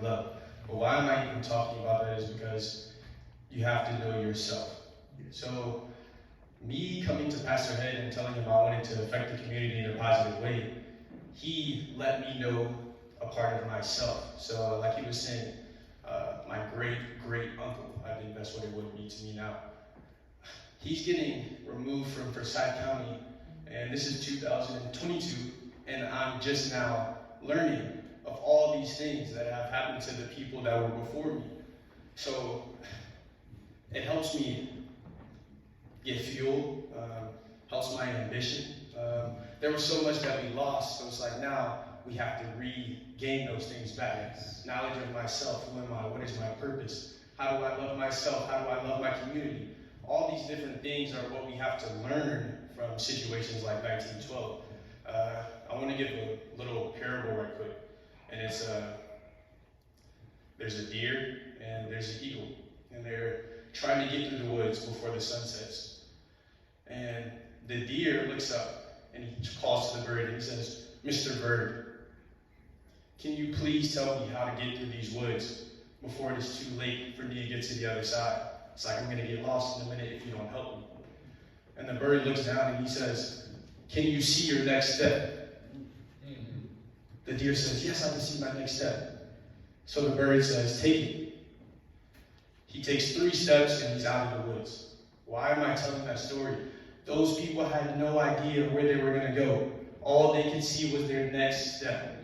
love. But why am I even talking about that is because you have to know yourself. So me coming to Pastor Head and telling him I wanted to affect the community in a positive way, he let me know a part of myself. So like he was saying, my great uncle, I think that's what it would be to me now. He's getting removed from Forsyth County, and this is 2022, and I'm just now learning of all these things that have happened to the people that were before me. So it helps me get fuel, helps my ambition. There was so much that we lost, so it's like now we have to regain those things back. Knowledge of myself, who am I, what is my purpose? How do I love myself? How do I love my community? All these different things are what we have to learn from situations like 1912. I want to give a little parable right quick. And it's, there's a deer and there's an eagle. And they're trying to get through the woods before the sun sets. And the deer looks up and he calls to the bird and he says, "Mr. Bird, can you please tell me how to get through these woods before it is too late for me to get to the other side? It's like I'm going to get lost in a minute if you don't help me." And the bird looks down and he says, "Can you see your next step?" The deer says, "Yes, I can see my next step." So the bird says, "Take it." He takes 3 steps and he's out of the woods. Why am I telling that story? Those people had no idea where they were going to go. All they could see was their next step.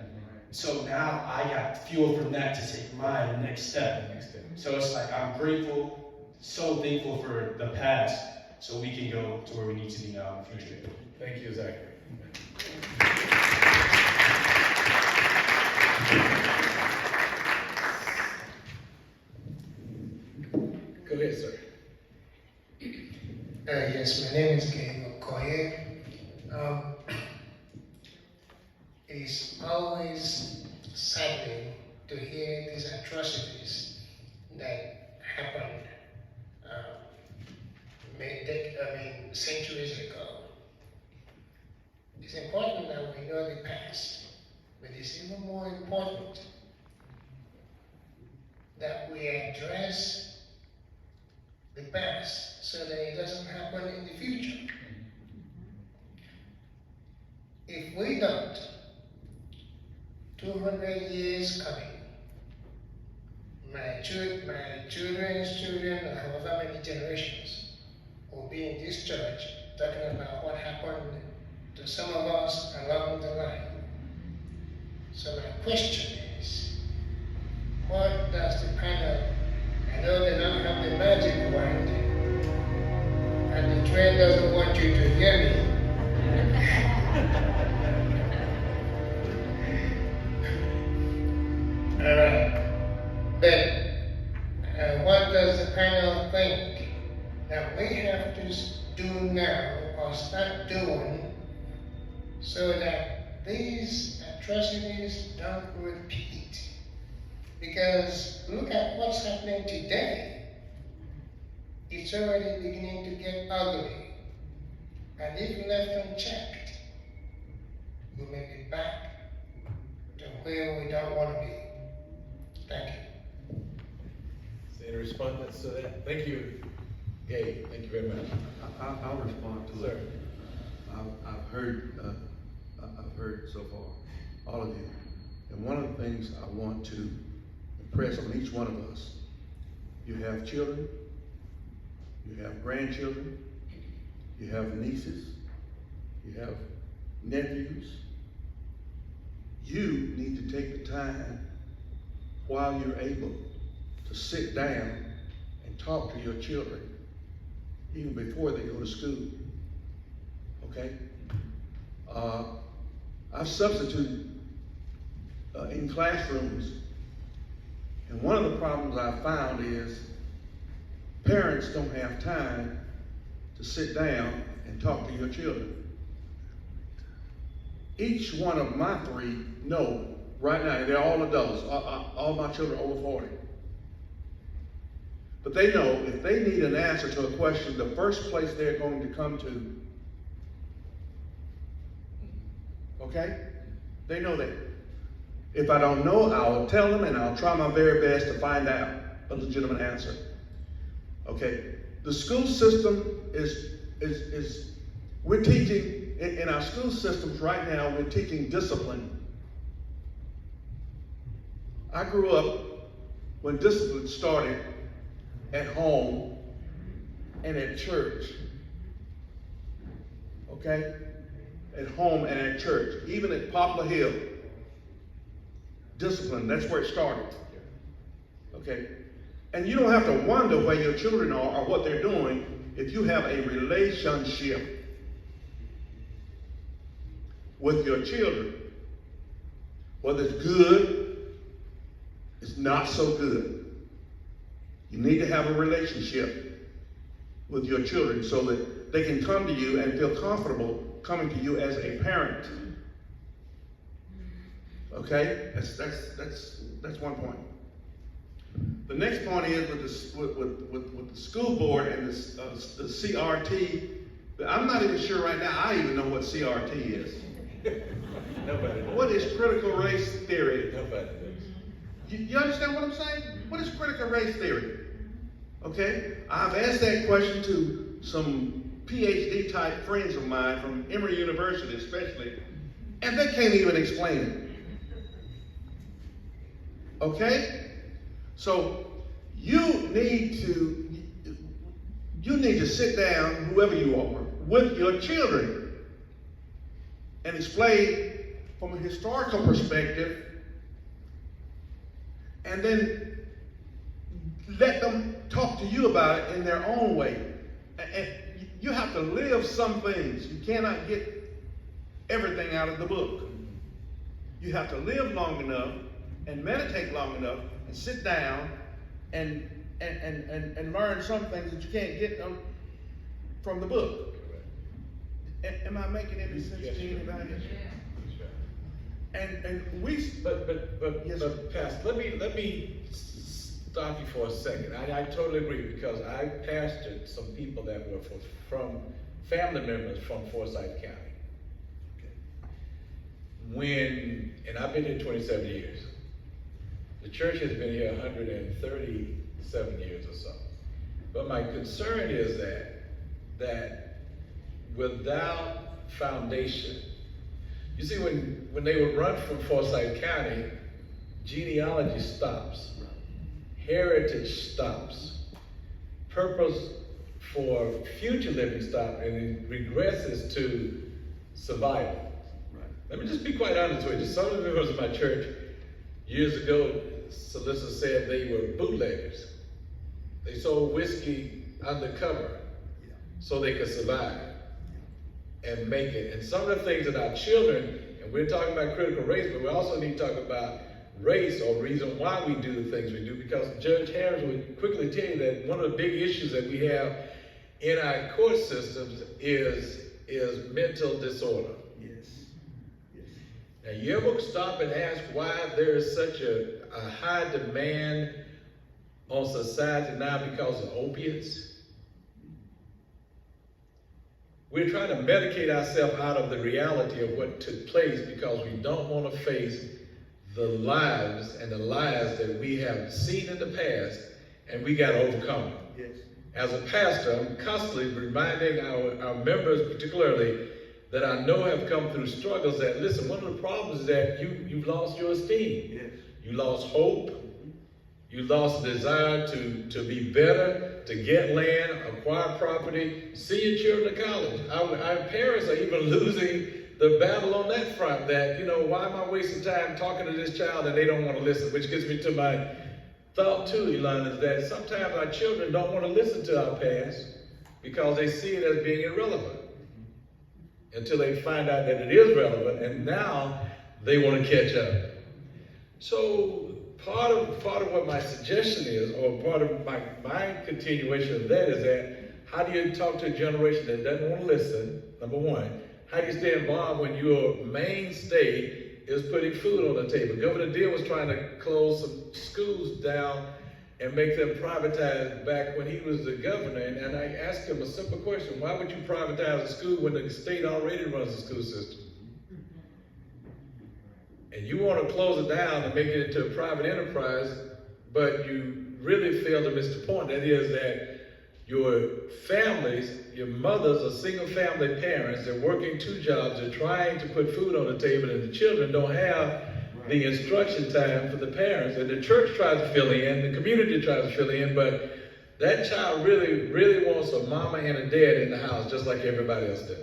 So now I got fuel from that to take my next step. So it's like I'm grateful, so thankful for the past, so we can go to where we need to be now in the future. Thank you, Zachary. Go ahead, sir. Yes, my name is Gabriel Koye. It's always saddening to hear these atrocities that happened centuries ago. It's important that we know the past, but it's even more important that we address the past so that it doesn't happen in the future. If we don't, 200 years coming, my children's children, or however many generations, will be in this church talking about what happened to some of us along the line. So my question is, what does the panel, I know they don't have the magic wand, and the train doesn't want you to hear me. But what does the panel think that we have to do now or start doing so that these atrocities don't repeat? Because look at what's happening today. It's already beginning to get ugly. And if left unchecked, we may be back to where we don't want to be. Thank you. Any respondents to that? Thank you, Gabe. Thank you very much. I'll respond to Sir. it. I've heard so far, all of you. And one of the things I want to impress on each one of us, you have children, you have grandchildren, you have nieces, you have nephews. You need to take the time while you're able to sit down and talk to your children, even before they go to school, okay? I've substituted in classrooms, and one of the problems I've found is parents don't have time to sit down and talk to your children. Each one of my 3 know right now, they're all adults, all my children are over 40. But they know if they need an answer to a question, the first place they're going to come to. Okay? They know that. If I don't know, I'll tell them and I'll try my very best to find out a legitimate answer. Okay, the school system is we're teaching, in our school systems right now, we're teaching discipline. I grew up when discipline started at home and at church. Okay? At home and at church, even at Poplar Hill. Discipline, that's where it started. Okay? And you don't have to wonder where your children are or what they're doing if you have a relationship with your children. Whether it's good, it's not so good. You need to have a relationship with your children so that they can come to you and feel comfortable coming to you as a parent. Okay? That's one point. The next point is with the school board and the CRT. I'm not even sure right now, I even know what CRT is. Nobody knows. What is critical race theory? Nobody knows. You understand what I'm saying? What is critical race theory? Okay? I've asked that question to some PhD type friends of mine from Emory University especially, and they can't even explain it. Okay? So you need to sit down, whoever you are, with your children and explain from a historical perspective, and then let them talk to you about it in their own way. And you have to live some things. You cannot get everything out of the book. You have to live long enough and meditate long enough and sit down and learn some things that you can't get from the book. Am I making any sense to anybody? But Pastor, let me stop you for a second. I totally agree, because I pastored some people that were from family members from Forsyth County. And I've been here 27 years. The church has been here 137 years or so. But my concern is that without foundation, you see, when they would run from Forsyth County, genealogy stops, heritage stops, purpose for future living stops, and it regresses to survival. Right. Let me just be quite honest with you. Some of the members of my church years ago, Solicitor said they were bootleggers. They sold whiskey undercover so they could survive and make it. And some of the things that our children, and we're talking about critical race, but we also need to talk about race, or reason why we do the things we do, because Judge Harris would quickly tell you that one of the big issues that we have in our court systems is mental disorder. Yes. Now, you ever stop and ask why there is such a high demand on society now because of opiates? We're trying to medicate ourselves out of the reality of what took place because we don't want to face the lives and the lies that we have seen in the past, and we got to overcome them. Yes. As a pastor, I'm constantly reminding our members particularly that I know have come through struggles that, listen, one of the problems is that you've lost your esteem. Yes. You lost hope. You lost the desire to be better, to get land, acquire property, see your children to college. Our parents are even losing the battle on that front, that, why am I wasting time talking to this child and they don't want to listen? Which gets me to my thought too, Elon, is that sometimes our children don't want to listen to our past because they see it as being irrelevant until they find out that it is relevant, and now they want to catch up. So part of what my suggestion is, or part of my continuation of that, is that how do you talk to a generation that doesn't want to listen, number one? How do you stay involved when your mainstay is putting food on the table? Governor Deal was trying to close some schools down and make them privatized back when he was the governor. And I asked him a simple question: why would you privatize a school when the state already runs the school system? And and you want to close it down and make it into a private enterprise, but you really fail to miss the point. That is that your families, your mothers are single family parents, they're working 2 jobs, they're trying to put food on the table, and the children don't have the instruction time for the parents, and the church tries to fill in, the community tries to fill in, but that child really wants a mama and a dad in the house, just like everybody else does.